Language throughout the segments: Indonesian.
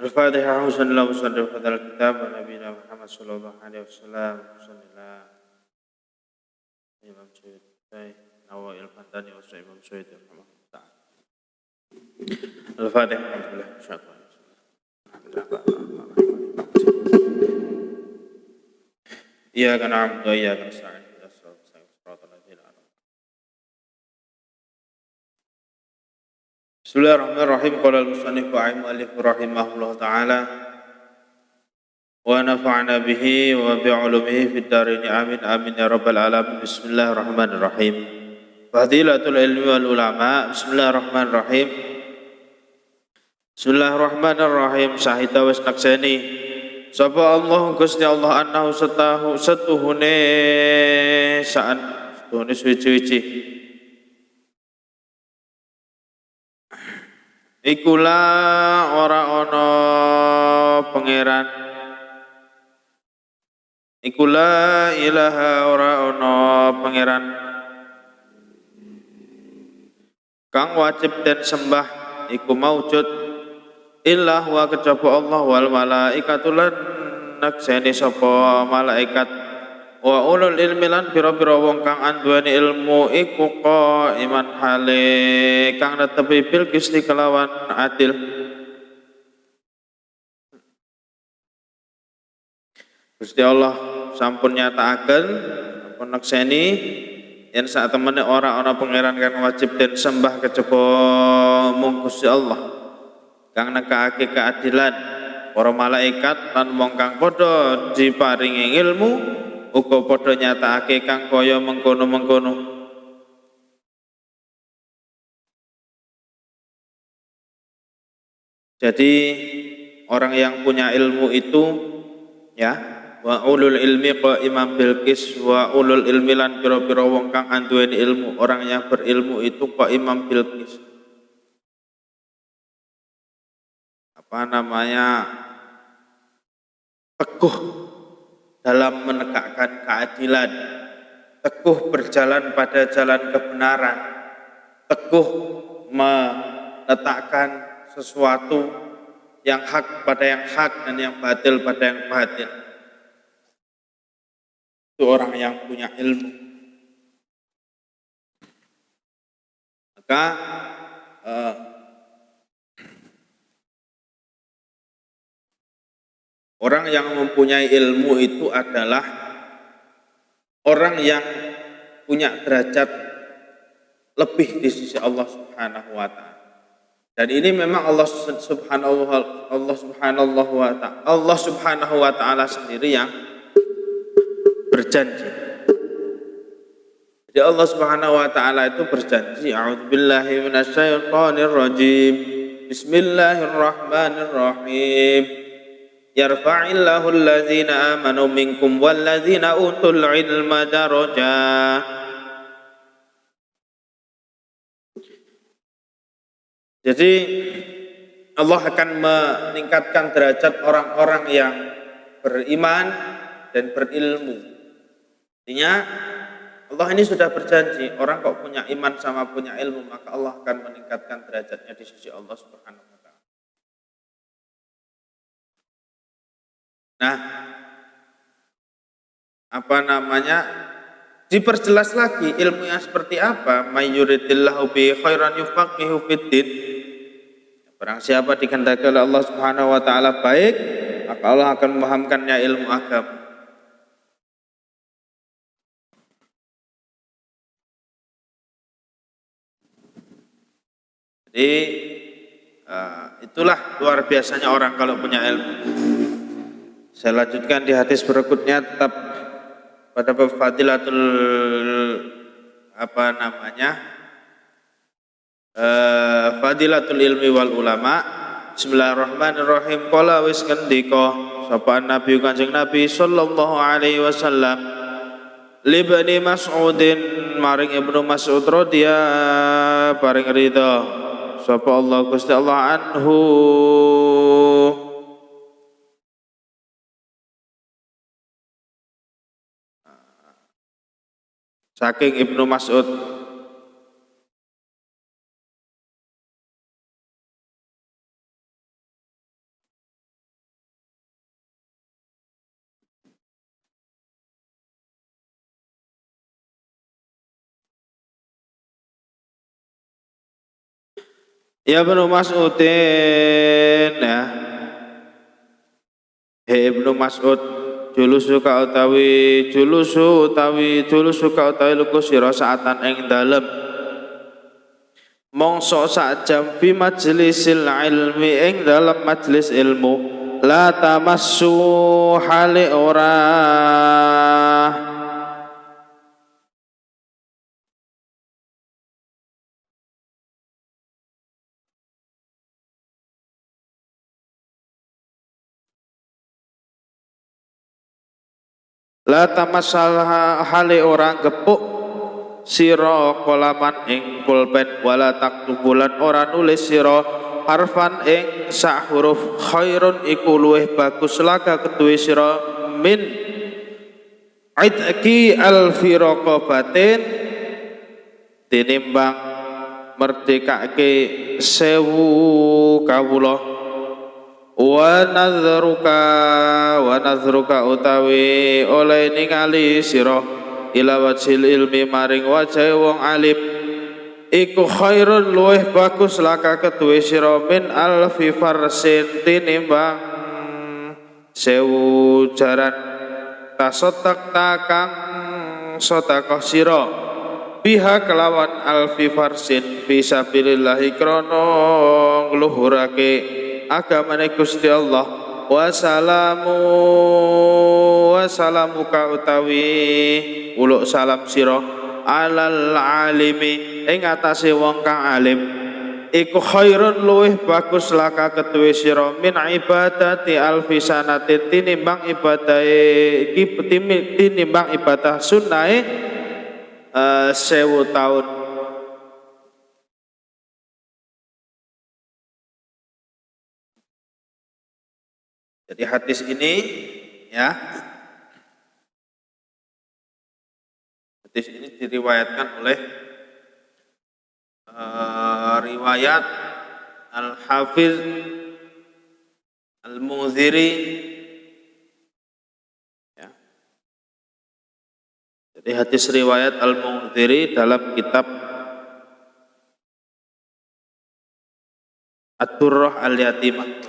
Al-Fatihah. Sallallahu alaihi wa sallam kitab Nabi Muhammad sallallahu alaihi wasallam. Bismillah. Imam Suyuti, Nawawi Al-Fantani wa Imam Suyuti rahimahullah. Al-Fatihah. Iyyaka na'budu wa iyyaka nasta'in. Bismillahirrahmanirrahim. Qala al-musannif rahimahullah rahimahullah ta'ala wa nafa'na bihi wa bi'ulumihi fid dharain amin amin ya rabbal alamin. Bismillahirrahmanirrahim. Fadilatul ilmi wal ulama. Bismillahirrahmanirrahim. Bismillahirrahmanirrahim. Syahida wis nakseni sapa Allah Gusti Allah annahu setuhune sa'an setuhune suci-suci Ikula ora ono pangeran, ikula ilaha ora ono pangeran, kang wajib dan sembah iku maujud illah wa kejaba Allah wal malaikatulan nakseni sapa malaikat wa ulul ilmi lan pira-pira wong kang anduweni ilmu iku iman hale kang netepi bil qisti kelawan adil. Gusti Allah sampun nyatakaken sampun nekseni yen sak temene ora ana pangeran kang wajib den sembah kejaba mung Gusti Allah kang nekake keadilan. Para malaikat lan wong kang padha diparingi ilmu uga padha nyatakake kang kaya mengkono-mengkono. Jadi orang yang punya ilmu itu ya wa ulul ilmi qaimam bil qis wa ulul ilmi lan pira-pira wong kang anduweni ilmu. Orang yang berilmu itu qaimam bil qis. Apa namanya? Teguh dalam menegakkan keadilan, teguh berjalan pada jalan kebenaran, teguh meletakkan sesuatu yang hak pada yang hak dan yang batil pada yang batil. Itu orang yang punya ilmu. Maka orang yang mempunyai ilmu itu adalah orang yang punya derajat lebih di sisi Allah Subhanahu wa taala. Dan ini memang Allah Subhanahu wa taala sendiri yang berjanji. Jadi Allah Subhanahu wa taala itu berjanji, a'udzubillahi minasyaitonir rajim. Bismillahirrahmanirrahim. Yarfa'illahu alladzina amanu minkum walladzina utul ilma darajat. Jadi Allah akan meningkatkan derajat orang-orang yang beriman dan berilmu. Artinya Allah ini sudah berjanji, orang kok punya iman sama punya ilmu, maka Allah akan meningkatkan derajatnya di sisi Allah Subhanahu wa taala. Nah, apa namanya? Diperjelas lagi ilmunya seperti apa? May yuridillahu bi khairan yufaqihu fiddin. Barang siapa dikehendaki oleh Allah Subhanahu wa taala baik, maka Allah akan memahamkannya ilmu agama. Jadi itulah luar biasanya orang kalau punya ilmu. Saya lanjutkan di hadis berikutnya tetap pada bab fadilatul fadilatul ilmi wal ulama. Bismillahirrahmanirrahim. Qala wis ngendika sapa Nabi Kanjeng Nabi sallallahu alaihi wasallam li Ibnu Mas'udin maring Ibnu Mas'ud radhiyallahu paring ridha sapa Allah Gusti Allah anhu saking Ibnu Mas'ud Ya Ibnu Mas'udin ya. He Ibnu Mas'ud julusu ka utawi luku sira saatan ing dalem mongso sak jam fi majlisil ilmi ing dalam majlis ilmu la tamassu hale ora la tamassalah hale ora gepuk sira kolaman ing pulpen wala taktubulan ora nulis sira harfan ing sak huruf khairun iku luweh bagus laka ketuwe sira min idki alfi raqabatin tinimbang merdekake 1000 kawula wa nadhruka utawi oleh ningali sira ila wajhil ilmi maring wajah wong alim iku khairun luweh bagus laka ketuwe sira min alfi farsin tinimbang 1000 jaran tasotak takang sotakoh sira biha kelawan alfi farsin fisabilillahi krono ngluhurake agamane Gusti Allah wasalamu ka utawi uluk salam sira alal alimi ing atase wong kang alim iku khairun luweh bagus laka ketuwe sira min ibadati alfi sanatin tinimbang ibadah sunnahe 1000 tahun. Jadi hadis ini ya, hadis ini diriwayatkan oleh riwayat Al-Hafiz Al-Munziri ya. Jadi hadis riwayat Al-Munziri dalam kitab Ad-Durrah Al-Yatimah.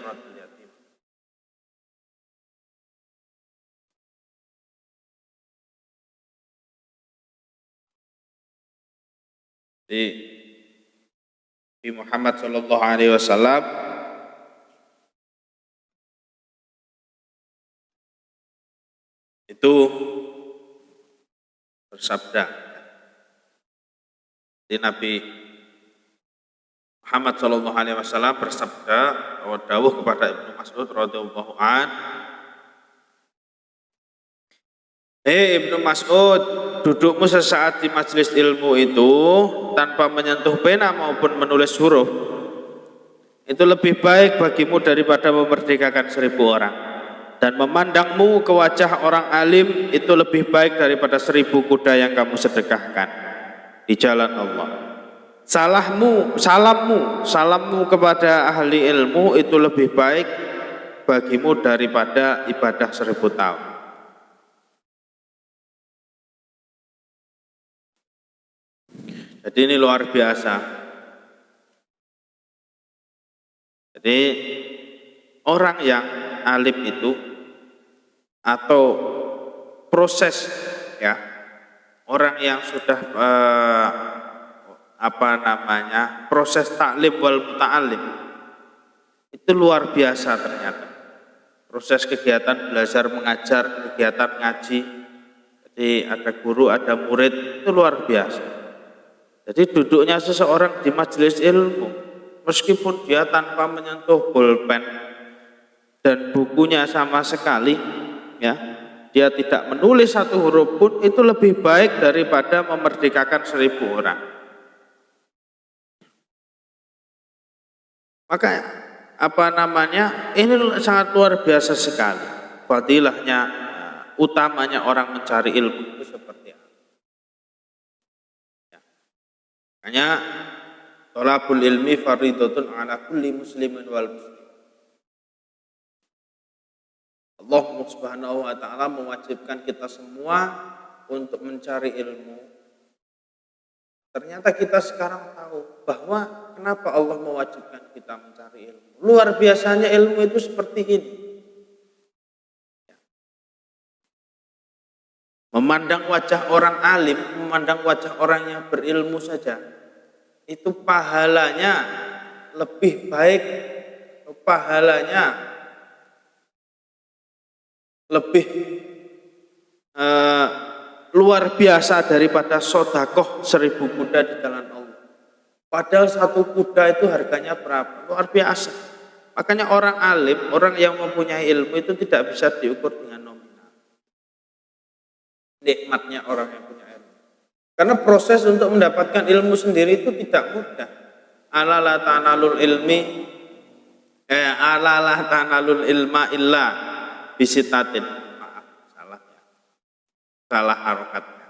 Di Muhammad Shallallahu Alaihi Wasallam itu bersabda, di Nabi Muhammad Shallallahu Alaihi Wasallam bersabda bahwa dawuh kepada Ibnu Mas'ud radhiyallahu an, Ibnu Mas'ud, dudukmu sesaat di majelis ilmu itu tanpa menyentuh pena maupun menulis huruf itu lebih baik bagimu daripada memerdekakan 1000 orang, dan memandangmu ke wajah orang alim itu lebih baik daripada 1000 kuda yang kamu sedekahkan di jalan Allah. Salammu kepada ahli ilmu itu lebih baik bagimu daripada ibadah 1000 tahun. Jadi ini luar biasa. Jadi orang yang alim itu atau proses ya, orang yang sudah proses taklim wal muta'alim itu luar biasa ternyata. Proses kegiatan belajar mengajar, kegiatan ngaji, jadi ada guru, ada murid, itu luar biasa. Jadi duduknya seseorang di majelis ilmu, meskipun dia tanpa menyentuh pulpen dan bukunya sama sekali, ya, dia tidak menulis satu huruf pun, itu lebih baik daripada memerdekakan 1000 orang. Maka ini sangat luar biasa sekali. Fadilahnya, utamanya orang mencari ilmu itu seperti apa? Hanya thalabul ilmi fardhatun ala kulli muslimin wal muslim. Allah Subhanahu wa taala mewajibkan kita semua untuk mencari ilmu Ternyata kita sekarang tahu bahwa kenapa Allah mewajibkan kita mencari ilmu. Luar biasanya ilmu itu seperti ini. Memandang wajah orang alim, memandang wajah orang yang berilmu saja, itu pahalanya lebih baik, pahalanya lebih luar biasa daripada sodakoh 1000 kuda di jalan Allah. Padahal satu kuda itu harganya berapa? Luar biasa. Makanya orang alim, orang yang mempunyai ilmu itu tidak bisa diukur dengan nominal. Nikmatnya orang yang punya ilmu. Karena proses untuk mendapatkan ilmu sendiri itu tidak mudah. Alalah tanalul ilma illa bisitatin. Maaf, salah harokatnya.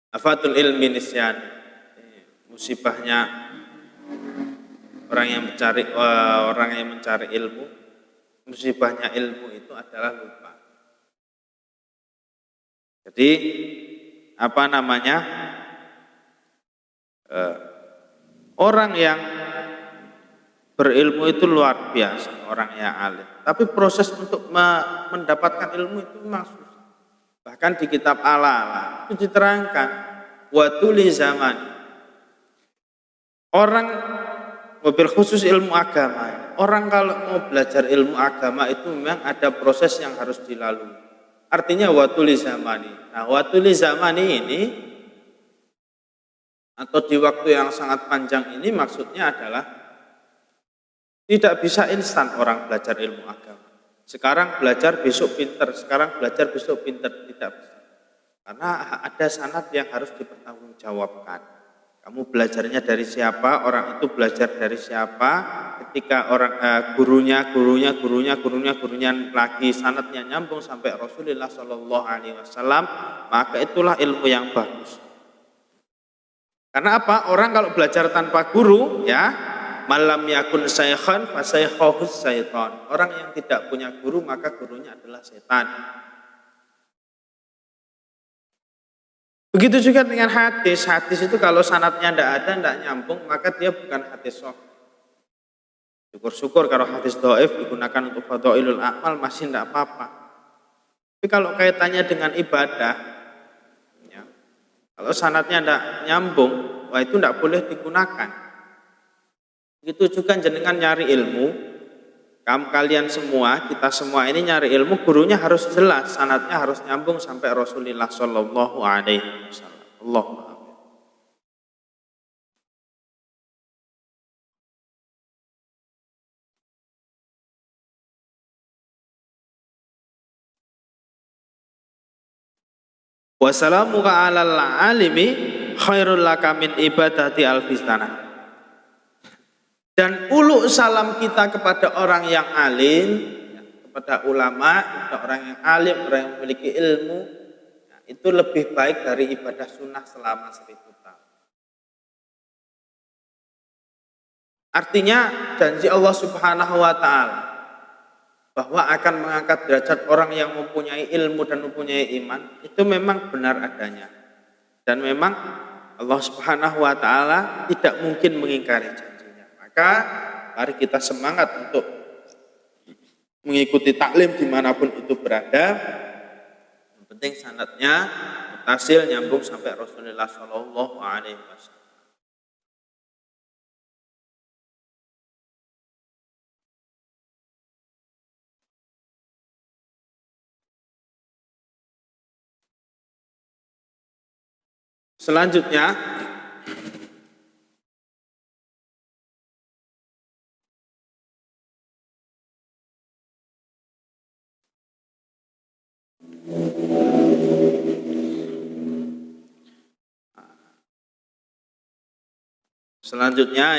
Afatul ilmi nisyan, musibahnya orang yang mencari ilmu, musibahnya ilmu itu adalah lupa. Jadi orang yang berilmu itu luar biasa, orang yang alim. Tapi proses untuk mendapatkan ilmu itu memang susah. Bahkan di kitab Al-Ala itu diterangkan watuli zaman. Orang mobil khusus ilmu agama. Orang kalau mau belajar ilmu agama itu memang ada proses yang harus dilalui. Artinya watuli zamani. Nah, watuli zamani ini atau di waktu yang sangat panjang ini maksudnya adalah tidak bisa instan orang belajar ilmu agama. Sekarang belajar besok pinter, sekarang belajar besok pinter, tidak bisa. Karena ada sanad yang harus dipertanggungjawabkan. Kamu belajarnya dari siapa, orang itu belajar dari siapa, ketika orang gurunya lagi sanadnya nyambung sampai Rasulullah SAW, maka itulah ilmu yang bagus. Karena apa? Orang kalau belajar tanpa guru, ya, malam yakun saykhan fa saykhahus syaitan. Orang yang tidak punya guru maka gurunya adalah setan. Begitu juga dengan hadis. Hadis itu kalau sanadnya tidak nyambung, maka dia bukan hadis sahih. Syukur-syukur kalau hadis dhaif digunakan untuk fadhailul a'mal masih tidak apa-apa. Tapi kalau kaitannya dengan ibadah, ya, kalau sanadnya tidak nyambung, wah itu tidak boleh digunakan. Begitu juga jenengan nyari ilmu, kalian semua, kita semua ini nyari ilmu, gurunya harus jelas, sanadnya harus nyambung sampai Rasulullah Shallallahu Alaihi Wasallam. Allahumma amin. Wassalamuka alal alimi khairul laka min ibadati alfistana. Dan uluk salam kita kepada orang yang alim, ya, kepada ulama, kepada orang yang alim, orang yang memiliki ilmu, ya, itu lebih baik dari ibadah sunnah selama 1000 tahun. Artinya janji Allah Subhanahu wa Ta'ala bahwa akan mengangkat derajat orang yang mempunyai ilmu dan mempunyai iman, itu memang benar adanya. Dan memang Allah Subhanahu wa Ta'ala tidak mungkin mengingkari janji. Maka mari kita semangat untuk mengikuti taklim dimanapun itu berada. Yang penting sanadnya mutasil nyambung sampai Rasulullah Shallallahu Alaihi Wasallam. Selanjutnya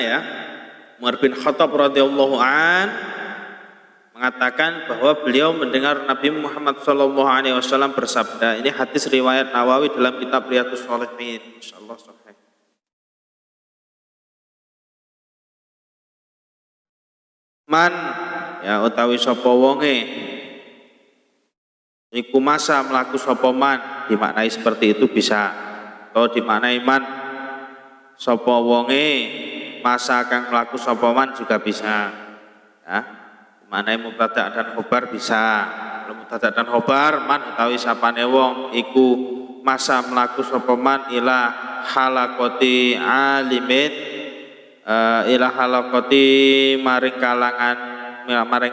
ya, Umar bin Khattab radhiyallahu an mengatakan bahwa beliau mendengar Nabi Muhammad SAW bersabda. Ini hadis riwayat Nawawi dalam kitab Riyadhus Shalihin. Insyaallah sahih. Man ya utawi sapa wonge iku masa mlaku sapa man, dimaknai seperti itu bisa atau dimaknai man sapa wonge masa kang mlaku sapa man juga bisa ya. Dimaknai mubtada dan khobar bisa. Kalau mubtada dan khobar man utawi sapane wong iku masa mlaku sapa man ila halaqati alimin ila halaqati maring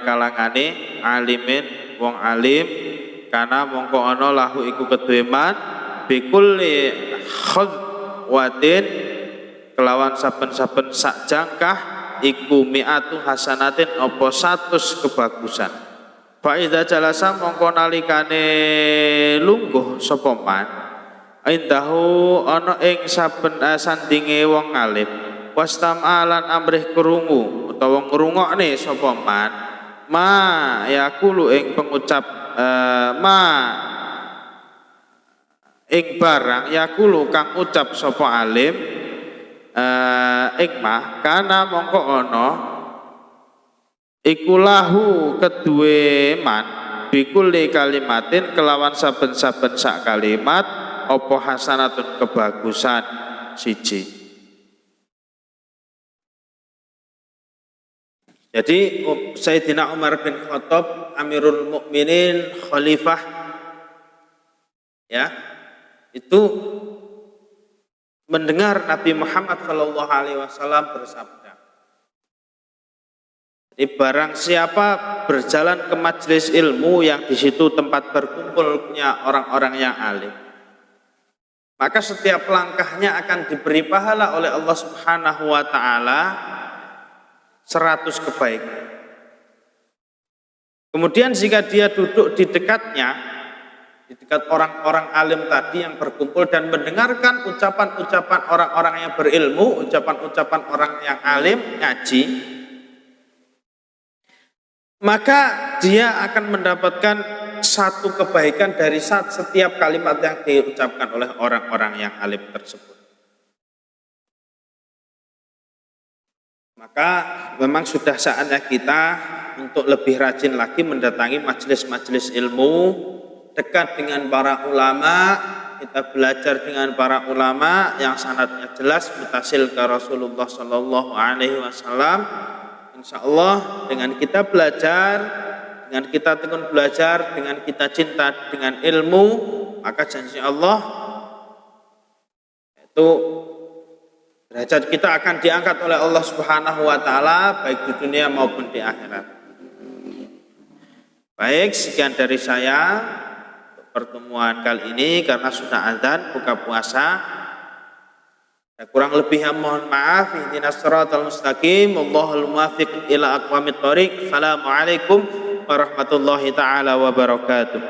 kalangane alimin wong alim karena mongko ana lahu iku kedue man bikulli khadwatin kelawan saben-saben sak jangkah iku mi'atu hasanatin apa 100 kebagusan. Fa idza jalasa mongko nalikane lungguh sapa man indahu ana ing saben sandinge wong alim wastamalan amrih krungu utawa ngrungokne sapa man ma yaqulu ing pengucap ma ing barang yaqulu kang ucap sapa alim ing mah kana mongko ana iku lahu kedue man bikulli kalimatin kelawan saben-saben sak kalimat apa hasanatun kebagusan siji. Jadi Sayyidina Umar bin Khattab Amirul Mukminin Khalifah ya itu mendengar Nabi Muhammad Shallallahu Alaihi Wasallam bersabda, barang siapa berjalan ke majelis ilmu yang di situ tempat berkumpulnya orang-orang yang alim, maka setiap langkahnya akan diberi pahala oleh Allah Subhanahu Wa Taala 100 kebaikan. Kemudian jika dia duduk di dekatnya, di dekat orang-orang alim tadi yang berkumpul dan mendengarkan ucapan-ucapan orang-orang yang berilmu, ucapan-ucapan orang yang alim ngaji, maka dia akan mendapatkan 1 kebaikan dari setiap kalimat yang diucapkan oleh orang-orang yang alim tersebut. Maka memang sudah saatnya kita untuk lebih rajin lagi mendatangi majelis-majelis ilmu, dekat dengan para ulama, kita belajar dengan para ulama yang sanadnya jelas mutasil ke Rasulullah Sallallahu Alaihi Wasallam. Insya Allah dengan kita belajar, dengan kita tekun belajar, dengan kita cinta dengan ilmu, maka janji Allah itu derajat kita akan diangkat oleh Allah Subhanahu Wa Taala baik di dunia maupun di akhirat. Baik, sekian dari saya untuk pertemuan kali ini karena sudah azan buka puasa. Kurang lebihnya mohon maaf. Ihdinas siratal mustaqim. Wallahul muwaffiq ila aqwamit thoriq. Assalamualaikum warahmatullahi taala wabarakatuh.